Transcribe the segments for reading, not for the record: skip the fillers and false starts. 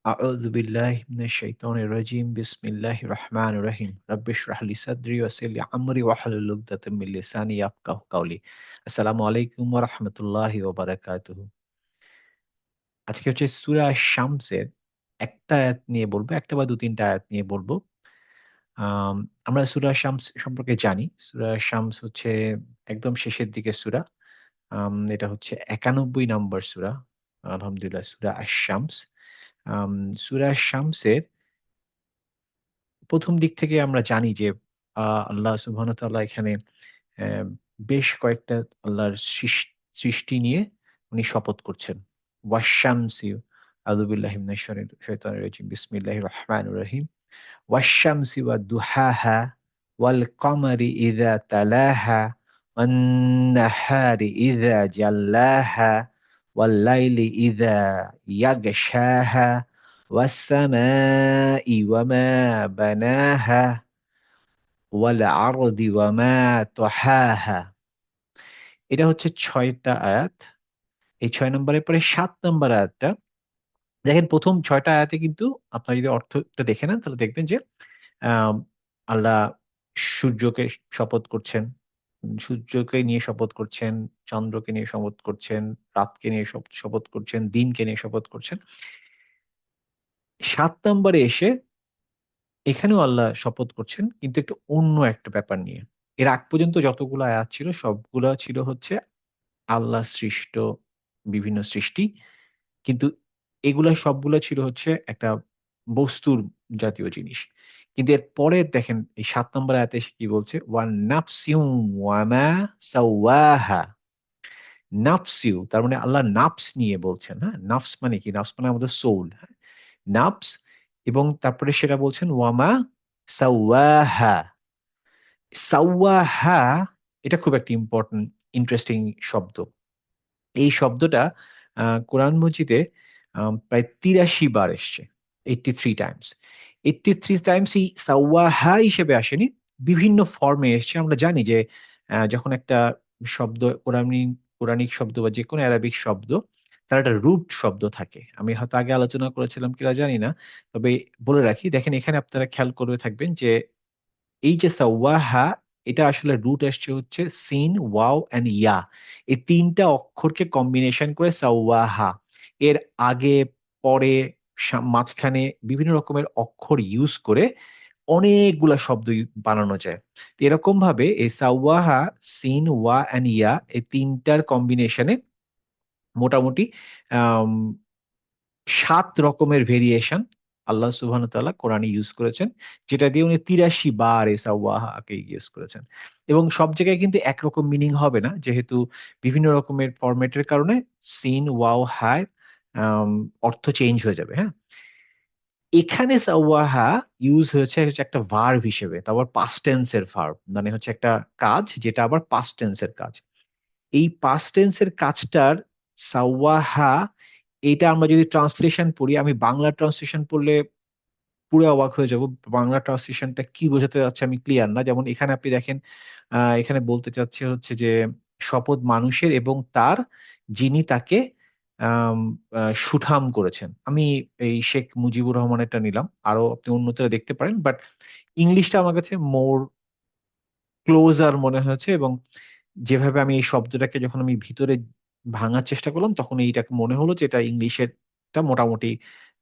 أعوذ بالله من الشيطان الرجيم بسم الله الرحمن الرحيم رب اشرح لي صدري ويسر لي أمري واحلل عقدة من لساني يفقهوا قولي আসসালামু আলাইকুম ওয়া রাহমাতুল্লাহি ওয়া বারাকাতুহু। আজকে হচ্ছে সূরা শামসের একটা আয়াত নিয়ে বলবো, একটা বা ২-৩ টা আয়াত নিয়ে বলবো। আম আমরা সূরা শামস সম্পর্কে জানি। সূরা শামস হচ্ছে একদম শেষের দিকের সূরা। এটা হচ্ছে ৯১ নম্বর সূরা। আলহামদুলিল্লাহ সূরা আশ-শামস। আম সূরা শামসের ১ম দিক থেকে আমরা জানি যে আল্লাহ সুবহানাহু ওয়া তাআলা এখানে অ্যা বেশ কয়েকটা আল্লাহর সৃষ্টি নিয়ে উনি শপথ করছেন। ওয়াশ-শামসি আউযু বিল্লাহি মিনাশ শাইতানির রাজিম। বিসমিল্লাহির রহমানির রহিম। ওয়াশ-শামসি ওয়াদ-দুহাহা ওয়াল কমারি ইযা তালাহা ওয়ান নাহারি ইযা জাল্লাহা ওয়াল লাইলি ইযা ইয়াগশাহা ওয়াস সামাই ওয়া মা বানাহা ওয়াল আরদি ওয়া মা তাহাহা। এটা হচ্ছে ৬ টা আয়াত। এই ৬ নম্বরের পরে ৭ নম্বর আয়াতটা দেখেন ১ম ৬ টা আয়াতে কিন্তু আপনারা যদি অর্থটা দেখে নেন তাহলে দেখবেন যে আম আল্লাহ সূর্যকে শপথ করছেন, সূর্যকে নিয়ে শপথ করছেন, চন্দ্রকে নিয়ে শপথ করছেন, রাতকে নিয়ে শপথ করছেন, দিনকে নিয়ে শপথ করছেন। ৭ নম্বরে এসে এখানেও আল্লাহ শপথ করছেন কিন্তু একটু অন্য একটা ব্যাপার নিয়ে। এর আগ পর্যন্ত যতগুলো আয়াত ছিল সবগুলা ছিল হচ্ছে আল্লাহ সৃষ্ট বিভিন্ন সৃষ্টি। কিন্তু এগুলা সবগুলা ছিল হচ্ছে একটা বস্তুর জাতীয় জিনিস। কিন্তু এর পরে দেখেন এই ৭ নম্বর আয়াতে এসে কি বলছে? ওয়ান নাফসিউ ওয়া মা সাওয়াহা। নাফসিউ তার মানে আল্লাহ নাফস নিয়ে বলছেন, হ্যাঁ? নাফস মানে কি? নাফস মানে আমাদের সোল, হ্যাঁ? নাফস এবং তারপরে সেটা বলছেন ওয়ামা সাওয়াহা। সাওয়াহা এটা খুব একটা ইম্পোর্টেন্ট ইন্টারেস্টিং শব্দ। এই শব্দটা কোরআন মজিদে প্রায় ৮৩ বার এসছে। 83 টাইমস। 83 টাইমস এই সাওয়াহা হিসেবে আসেনি। বিভিন্ন ফর্মে এসছে। আমরা জানি যে যখন একটা শব্দ কোরআনিক শব্দ বা যেকোনো অ্যারাবিক শব্দ তার একটা রুট শব্দ থাকে। আমি হয়তো আগে আলোচনা করেছিলাম কিনা জানি না। তবে বলে রাখি দেখেন এখানে আপনারা খেয়াল করে থাকবেন যে এই যে সাওয়াহা এটা আসলে রুট আসছে হচ্ছে সিন, ওয়াও অ্যান্ড ইয়া। এই ৩ টা অক্ষরকে কম্বিনেশন করে সাওয়াহা। এর আগে, পরে, মাঝখানে বিভিন্ন রকমের অক্ষর ইউজ করে অনেকগুলা শব্দ বানানো যায়। তো এরকমভাবে এই সাওয়াহা, সিন, ওয়া অ্যান্ড ইয়া এই ৩ টার কম্বিনেশনে মোটামুটি আম ৭ রকমের ভেরিয়েশন আল্লাহ সুবহানাহু ওয়া তাআলা কোরআনে ইউস করেছেন। যেটা দিয়ে উনি ৮৩ বার এই সাওয়াহাকে ইউস করেছেন। এবং সব জায়গায় কিন্তু একরকম মিনিং হবে না। যেহেতু বিভিন্ন রকমের ফরমেট এর কারণে সিন, ওয়াও, হা আম অর্থ চেঞ্জ হয়ে যাবে, হ্যাঁ? এখানে সাওয়াহা ইউস হয়েছে হচ্ছে একটা ভার্ব হিসেবে। তাও আবার পাস্ট টেন্স এর ভার্ব। মানে হচ্ছে একটা কাজ যেটা আবার পাস্ট টেন্স এর কাজ। এই পাস্ট টেন্স এর কাজটার সাওয়াহা এটা আমরা যদি ট্রান্সলেশন পড়ি, আমি বাংলা ট্রান্সলেশন পড়লে পুরো অবাক হয়ে যাব। বাংলা ট্রান্সলেশনটা কি বোঝাতে চাচ্ছে আমি ক্লিয়ার না। যেমন এখানে আপনি দেখেন এখানে বলতে চাচ্ছে হচ্ছে যে, শপথ মানুষের এবং তার যিনি তাকে আম আ সুঠাম করেছেন। আমি এই শেখ মুজিবুর রহমানেরটা নিলাম। আরো আপনি অন্যটা দেখতে পারেন। বাট ইংলিশটা আমার কাছে মোর ক্লোজার মনে হয়েছে এবং যেভাবে আমি এই শব্দটাকে যখন আমি ভিতরে ভাঙার চেষ্টা করলাম, তখন এইটাকে মনে হলো যে এটা ইংলিশেরটা মোটামুটি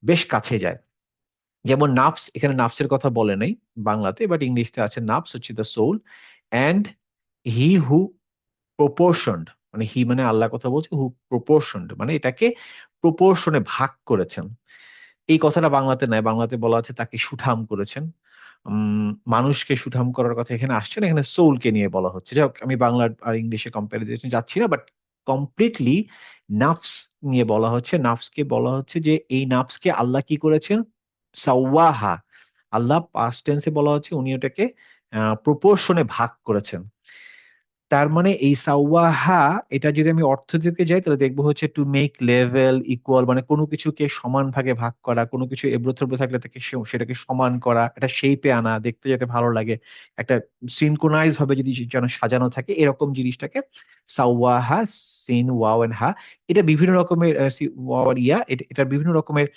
বেশ কাছে যায়। যেমন নাফস, এখানে নাফসের কথা বলে নাই বাংলাতে, বাট ইংলিশতে আছে নাফস হচ্ছে দ্যা সোল অ্যান্ড হি হু প্রপোর্শনড মানে হি মানে আল্লাহর কথা বলছে, হু প্রপোর্শনড মানে এটাকে প্রপোর্শন এ ভাগ করেছেন। এই কথাটা বাংলাতে নাই। বাংলাতে বলা আছে তাকে সুঠাম করেছেন। মানুষকে সুঠাম করার কথা এখানে আসছে না। এখানে সোল কে নিয়ে বলা হচ্ছে। যাই হোক আমি বাংলা আর ইংলিশে কম্পারিজন এ যাচ্ছি না। বাট কমপ্লিটলি নাফস নিয়ে বলা হচ্ছে। নাফসকে বলা হচ্ছে যে এই নাফসকে আল্লাহ কি করেছেন? সাওয়াহা। আল্লাহ পাস্ট টেন্স এ বলা হচ্ছে উনি ওটাকে প্রপোর্শন এ ভাগ করেছেন। তার মানে এই সাওয়াহা, এটা যদি আমি অর্থ দিতে যাই তাহলে দেখবো হচ্ছে টু মেক লেভেল ইকুয়াল, মানে কোনো কিছুকে সমান ভাগে ভাগ করা, কোনো কিছু এবড়ো থেবড়ো থাকলে তাকে সেটাকে সমান করা, একটা শেপে আনা, দেখতে যাতে ভালো লাগে, একটা সিনক্রোনাইজ ভাবে যদি যেন সাজানো থাকে, এরকম জিনিসটাকে সাওয়াহা, সিন ওয়াও এন্ড হা। এটা বিভিন্ন রকমের ওয়াও আর ইয়া, এটার বিভিন্ন রকমের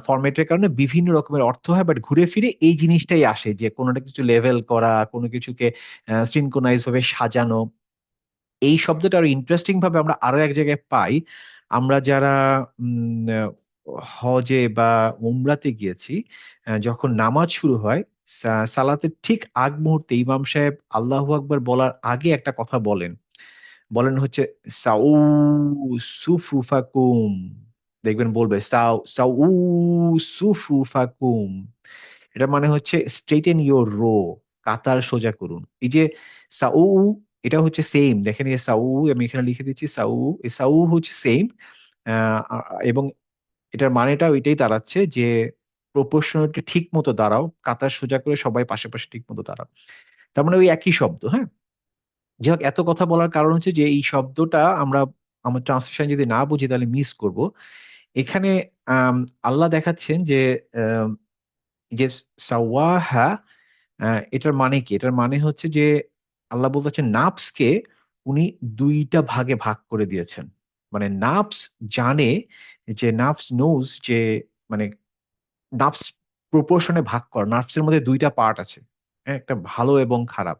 ফরম্যাটের কারণে বিভিন্ন রকমের অর্থ হয়, বাট ঘুরে ফিরে এই জিনিসটাই আসে যে কোনোটা কিছু লেভেল করা, কোনো কিছুকে সিনক্রোনাইজ ভাবে সাজানো। এই শব্দটা আরো ইন্টারেস্টিং ভাবে আমরা আরো এক জায়গায় পাই। আমরা যারা হজে বা উমরাতে গিয়েছি, যখন নামাজ শুরু হয়, সালাতের ঠিক আগ মুহূর্তে ইমাম সাহেব আল্লাহু আকবার বলার আগে একটা কথা বলেন। বলেন হচ্ছে সাউ সুফুফাকুম। দেখবেন বলবে সাউ সাউ সুফুফাকুম। এটা মানে হচ্ছে স্ট্রেটেন ইওর রো, কাতার সোজা করুন। এই যে সাউ, এটা হচ্ছে সেম, দেখেন এই সাউ, আমি এখানে লিখে দিচ্ছি সাউ, এই সাউ হচ্ছে সেম, এবং এটার মানেটা ওইটাই দাঁড়াচ্ছে যে প্রপোর্শনালিটি ঠিক মতো দাঁড়াও, কাতার সোজা করে সবাই পাশে পাশে ঠিক মতো দাঁড়াও। তার মানে ওই একই শব্দ, হ্যাঁ। যাই হোক, এত কথা বলার কারণ হচ্ছে যে এই শব্দটা আমরা, আমার ট্রান্সলেশন যদি না বুঝি তাহলে মিস করব। এখানে আম, আল্লাহ দেখাচ্ছেন যে আম, যে সাওয়াহা, এটার মানে কি? এটার মানে হচ্ছে যে আল্লাহ বলতেছেন নাফসকে উনি দুইটা ভাগে ভাগ করে দিয়েছেন। মানে নাফস জানে, যে নাফস নোজ যে, মানে নার্ভস প্রপোর্শনে ভাগ করা, নার্ভসের মধ্যে দুইটা পার্ট আছে, হ্যাঁ, একটা ভালো এবং খারাপ।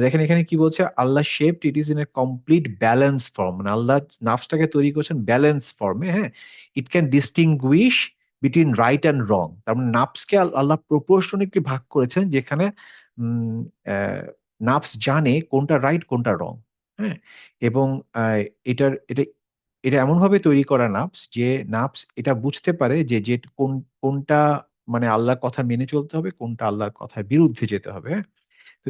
দেখেন এখানে কি বলছে, Allah shaped it is in a complete balance form, মানে আল্লাহ নার্ভসটাকে তৈরি করেছেন ব্যালেন্স ফর্মে, হ্যাঁ। It can distinguish between right and wrong. তার মানে নার্ভসকে আল্লাহ প্রপোর্শনেটলি ভাগ করেছেন, যেখানে নার্ভস জানে কোনটা রাইট কোনটা রং, হ্যাঁ। এবং আহ, এটা এটা এমন ভাবে তৈরি করা নার্ভস যে নার্ভস এটা বুঝতে পারে যে যে কোনটা মানে আল্লাহর কথা মেনে চলতে হবে, কোনটা আল্লাহর কথার বিরুদ্ধে যেতে হবে, হ্যাঁ? তো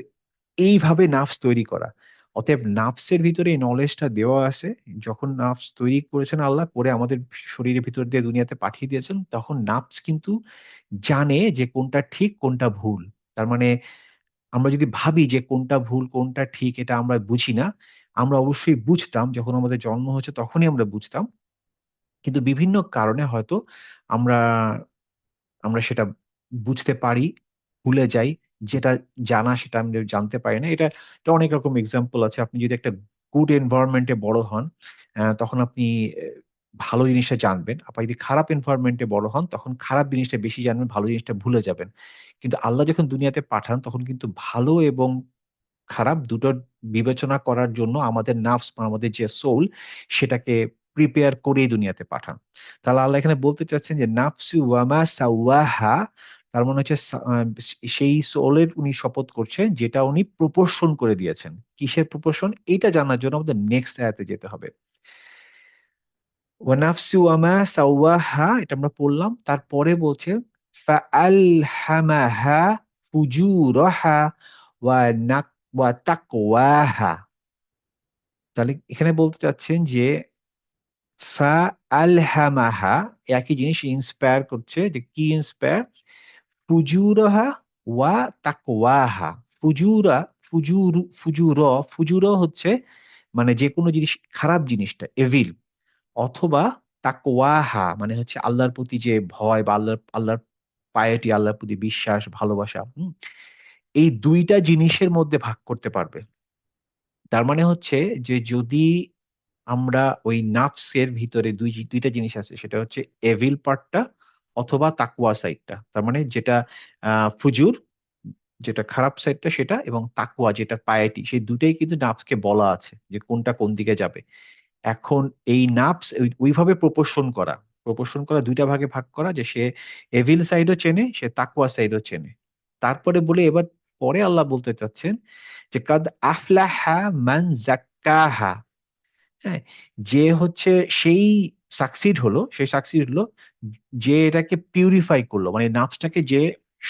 এইভাবে নার্ভস তৈরি করা। অতএব নার্ভসের ভিতরে এই নলেজটা দেওয়া আছে। যখন নার্ভস তৈরি করেছেন আল্লাহ, করে আমাদের শরীরের ভিতর দিয়ে দুনিয়াতে পাঠিয়ে দিয়েছেন, তখন নার্ভস কিন্তু জানে যে কোনটা ঠিক কোনটা ভুল। তার মানে আমরা যদি ভাবি যে কোনটা ভুল কোনটা ঠিক এটা আমরা বুঝি না, আমরা অবশ্যই বুঝতাম, যখন আমাদের জন্ম হয়েছে তখনই আমরা বুঝতাম। কিন্তু বিভিন্ন কারণে হয়তো আমরা আমরা সেটা বুঝতে পারি, ভুলে যাই, যেটা জানা সেটা আমরা জানতে পারি না। এটা অনেক রকম এক্সাম্পল আছে। আপনি যদি একটা গুড এনভায়রনমেন্টে বড় হন, তখন আপনি ভালো জিনিসটা জানবেন। আপনি যদি খারাপ এনভায়রনমেন্টে বড় হন, তখন খারাপ জিনিসটা বেশি জানবেন, ভালো জিনিসটা ভুলে যাবেন। কিন্তু আল্লাহ যখন দুনিয়াতে পাঠান, তখন কিন্তু ভালো এবং খারাপ দুটোর বিবেচনা করার জন্য আমাদের নাফস বা আমাদের যে সোল, সেটাকে প্রিপেয়ার করেই দুনিয়াতে পাঠান। তাহলে আল্লাহ এখানে বলতে চাচ্ছেন যে নাফসু ওয়ামা সাওয়াহা, তার মানে হচ্ছে সেই সোলের উনি শপথ করছেন যেটা উনি প্রপোর্শন করে দিয়েছেন। কিসের প্রপোর্শন, এটা জানার জন্য আমাদের নেক্সট আয়াতে যেতে হবে। ওয়ানাফসু ওয়ামা সাওয়াহা, এটা আমরা পড়লাম, তারপরে বলছে ফাআলহামাহা ফুজুরাহা ওয়া নাক ওয়া তাকওয়াহা। তাহলে এখানে বলতে চাচ্ছেন যে ফা আলহামাহা, একই জিনিস ইন্সপায়ার করছে, যে কি ইন্সপায়ার, ফুজুরাহা ওয়া তাকওয়াহা। ফুজুরা, ফুজুর, ফুজুর হচ্ছে মানে যে কোনো জিনিস, খারাপ জিনিসটা এভিল, অথবা তাকওয়াহা মানে হচ্ছে আল্লাহর প্রতি যে ভয়, বা আল্লাহর পায়েটি, আল্লাহর প্রতি বিশ্বাস ভালোবাসা। এই দুইটা জিনিসের মধ্যে ভাগ করতে পারবে। তার মানে হচ্ছে যে যদি আমরা ওই নাফসের ভিতরে দুইটা জিনিস আছে, সেটা হচ্ছে এভিল পার্টটা অথবা তাকওয়া সাইডটা। তার মানে যেটা ফুজুর, যেটা খারাপ সাইডটা সেটা, এবং তাকওয়া যেটা পায়েটি, সেই দুটাই কিন্তু নাফসকে বলা আছে যে কোনটা কোন দিকে যাবে। এখন এই নাফস ওইভাবে প্রপোর্শন করা, দুইটা ভাগে ভাগ করা, যে সে এভিল সাইডও চেনে, সে তাকওয়া সাইডও চেনে। তারপরে বলে এবার পরে আল্লাহ বলতে চাচ্ছেন যে কাদ আফলাহা মান জাক্কাহা, হ্যাঁ, যে হচ্ছে সেই সাকসিড হলো যে এটাকে পিউরিফাই করলো, মানে নাফসটাকে যে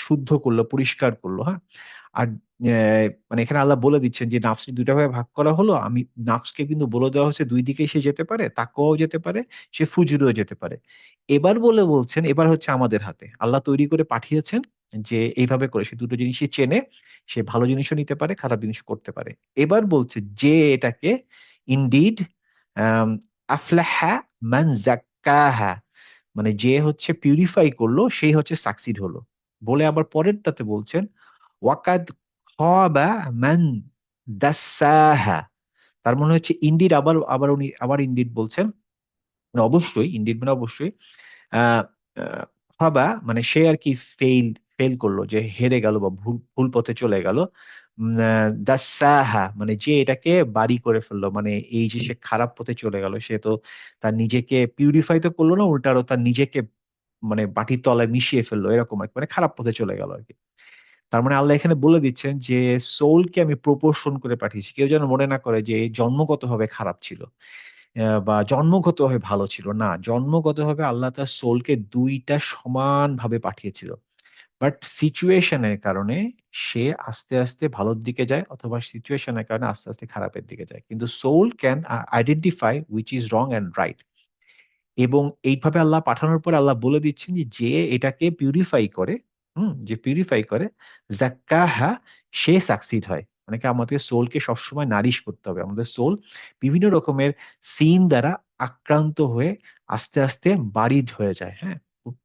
শুদ্ধ করলো, পরিষ্কার করলো, হ্যাঁ। আর মানে এখানে আল্লাহ বলে দিচ্ছেন যে নাফসকে দুইটা ভাবে ভাগ করা হলো, আমি নাফসকে কিন্তু বলে দেওয়া হচ্ছে দুই দিকে সে যেতে পারে, তাকওয়াও যেতে পারে, সে ফুজুরেও যেতে পারে। এবার বলছেন এবার হচ্ছে আমাদের হাতে, আল্লাহ তৈরি করে পাঠিয়েছেন, যে এইভাবে করে সে দুটো জিনিসই চেনে, সে ভালো জিনিসও নিতে পারে, খারাপ জিনিসও করতে পারে। এবার বলছে যে এটাকে ইনডিড আফলাহা মান জাক্কাহা, মানে যে হচ্ছে পিউরিফাই করলো সেই হচ্ছে সাকসিড হলো। বলে আবার পরেরটাতে বলছেন ওয়াকাদ খাবা মান দাসাহা। তার মনে হচ্ছে ইনডিড, আবার আবার উনি আবার ইনডিড বলছেন, মানে অবশ্যই ইনডিড মানে অবশ্যই। আহ আহ, হবা মানে সে আর কি ফেল ফেল করলো, যে হেরে গেল বা ভুল ভুল পথে চলে গেল। দাসাহা মানে যে এটাকে বাড়ি করে ফেললো, মানে এই যে সে খারাপ পথে চলে গেল, সে তো তার নিজেকে পিউরিফাই তো করলো না, উল্টা আরো তার নিজেকে মানে বাটির তলায় মিশিয়ে ফেললো, এরকম আর কি, মানে খারাপ পথে চলে গেল আর কি। তার মানে আল্লাহ এখানে বলে দিচ্ছেন যে সোলকে আমি প্রপোর্শন করে পাঠিয়েছি, কেউ যেন মনে না করে যে জন্মগতভাবে খারাপ ছিল বা জন্মগতভাবে ভালো ছিল না। জন্মগতভাবে আল্লাহ তার সোলকে দুইটা সমানভাবে পাঠিয়েছিল, বাট সিচুয়েশনের কারণে সে আস্তে আস্তে ভালোর দিকে যায়, অথবা সিচুয়েশনের কারণে আস্তে আস্তে খারাপের দিকে যায়। কিন্তু soul can identify which is wrong and right. এবং এইভাবে আল্লাহ পাঠানোর পর আল্লাহ বলে দিচ্ছেন যে যে এটাকে পিউরিফাই করে, যে পিউরিফাই করে জাক্কাহা, সে সাকসিড হয়। মানে কি, আমাদের সোলকে সবসময় নারিশ করতে হবে। আমাদের সোল বিভিন্ন রকমের সিন দ্বারা আক্রান্ত হয়ে আস্তে আস্তে বারিড হয়ে যায়, হ্যাঁ,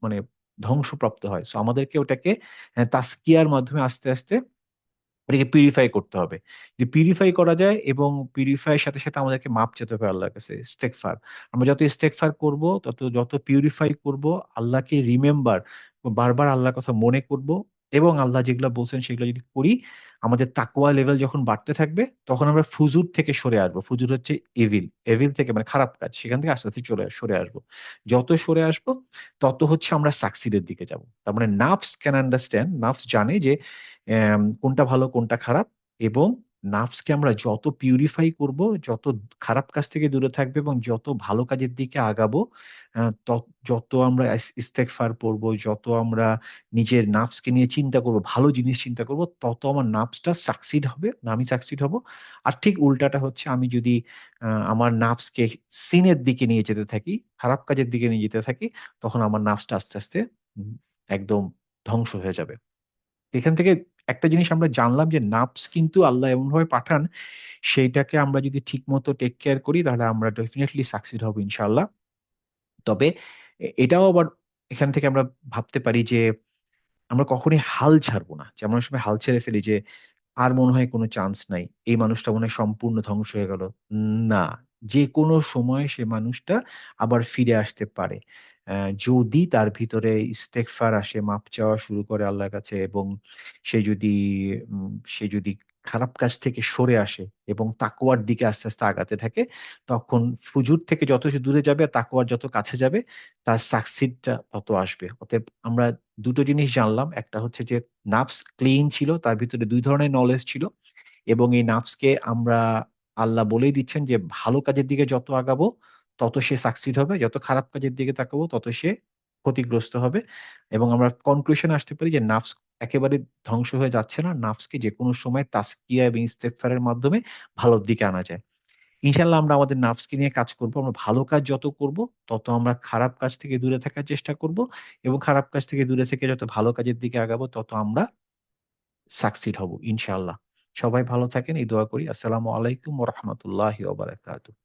মানে ধ্বংসপ্রাপ্ত হয়। সো আমাদেরকে ওটাকে তাস্কিয়ার মাধ্যমে আস্তে আস্তে এটাকে পিউরিফাই করতে হবে। যে পিউরিফাই করা যায়, এবং পিউরিফাইয়ের সাথে সাথে আমাদেরকে মাপ চেতে হবে আল্লাহর কাছে, ইস্তেগফার। আমরা যত ইস্তেগফার করব, তত যত পিউরিফাই করব, আল্লাহকে রিমেম্বার, বারবার আল্লাহর কথা মনে করব, এবং আল্লাহ যেগুলো বলছেন সেগুলো যদি করি, আমাদের তাকওয়া লেভেল যখন বাড়তে থাকবে, তখন আমরা ফুজুর থেকে সরে আসবো। ফুজুর হচ্ছে এভিল, এভিল থেকে মানে খারাপ কাজ, সেখান থেকে আস্তে আস্তে সরে আসবো। যত সরে আসবো, তত হচ্ছে আমরা সাকসিডের দিকে যাব। তার মানে নাফস ক্যান আন্ডারস্ট্যান্ড, নাফস জানে যে কোনটা ভালো কোনটা খারাপ। এবং নার্ভসকে আমরা যত পিউরিফাই করব, যত খারাপ কাজ থেকে দূরে থাকবে এবং যত ভালো কাজের দিকে আগাবো, যত আমরা ইস্তেগফার পড়বো, যত আমরা নিজের নার্ভসকে নিয়ে চিন্তা করব, ভালো জিনিস চিন্তা করব, তত আমার নার্ভসটা সাকসিড হবে, না আমি সাকসিড হব। আর ঠিক উল্টাটা হচ্ছে, আমি যদি আমার নার্ভসকে সিনের দিকে নিয়ে যেতে থাকি, খারাপ কাজের দিকে নিয়ে যেতে থাকি, তখন আমার নার্ভসটা আস্তে আস্তে একদম ধ্বংস হয়ে যাবে। এখান থেকে একটা জিনিস আমরা জানলাম যে নাফস কিন্তু আল্লাহ এমন ভাবে পাঠান, সেইটাকে আমরা যদি ঠিক মতো টেক কেয়ার করি, তাহলে আমরা ডেফিনেটলি সাকসিড হব ইনশাআল্লাহ। তবে এটাও আবার এখান থেকে আমরা ভাবতে পারি যে আমরা কখনোই হাল ছাড়বো না। যে আমরা অনেক সময় হাল ছেড়ে ফেলি যে আর মনে হয় কোনো চান্স নাই, এই মানুষটা মনে হয় সম্পূর্ণ ধ্বংস হয়ে গেল। না, যে কোনো সময় সে মানুষটা আবার ফিরে আসতে পারে। যদি তার ভিতরে ইস্তেগফার আসে, মাপ চাওয়া শুরু করে আল্লাহর কাছে, এবং সে যদি সে যদি খারাপ কাজ থেকে সরে আসে এবং তাকওয়ার দিকে আস্তে আস্তে আগাতে থাকে, তখন ফুজুর থেকে যত সে দূরে যাবে আর তাকওয়ার যত কাছে যাবে, তার সাকসিডটা তত আসবে। অতএব আমরা দুটো জিনিস জানলাম, একটা হচ্ছে যে নাফস ক্লিন ছিল, তার ভিতরে দুই ধরনের নলেজ ছিল, এবং এই নাফসকে আমরা, আল্লাহ বলেই দিচ্ছেন যে ভালো কাজের দিকে যত আগাবো তত সে সাকসিড হবে, যত খারাপ কাজের দিকে তাকাবো তত সে ক্ষতিগ্রস্ত হবে। এবং আমরা কনক্লুশন আসতে পারি যে নাফস একেবারে ধ্বংস হয়ে যাচ্ছে না, নাফসকে যে কোনো সময় তাসকিয়া এবং ইস্তেগফারের মাধ্যমে ভালোর দিকে আনা যায়। ইনশাল্লাহ আমরা আমাদের নাফসকে নিয়ে কাজ করব। আমরা ভালো কাজ যত করব, তত আমরা খারাপ কাজ থেকে দূরে থাকার চেষ্টা করব, এবং খারাপ কাজ থেকে দূরে থেকে যত ভালো কাজের দিকে আগাবো, তত আমরা সাকসিড হব ইনশাআল্লাহ। সবাই ভালো থাকেন, এই দোয়া করি। আসসালামু আলাইকুম ওয়া রাহমাতুল্লাহি ওয়া বারাকাতুহু।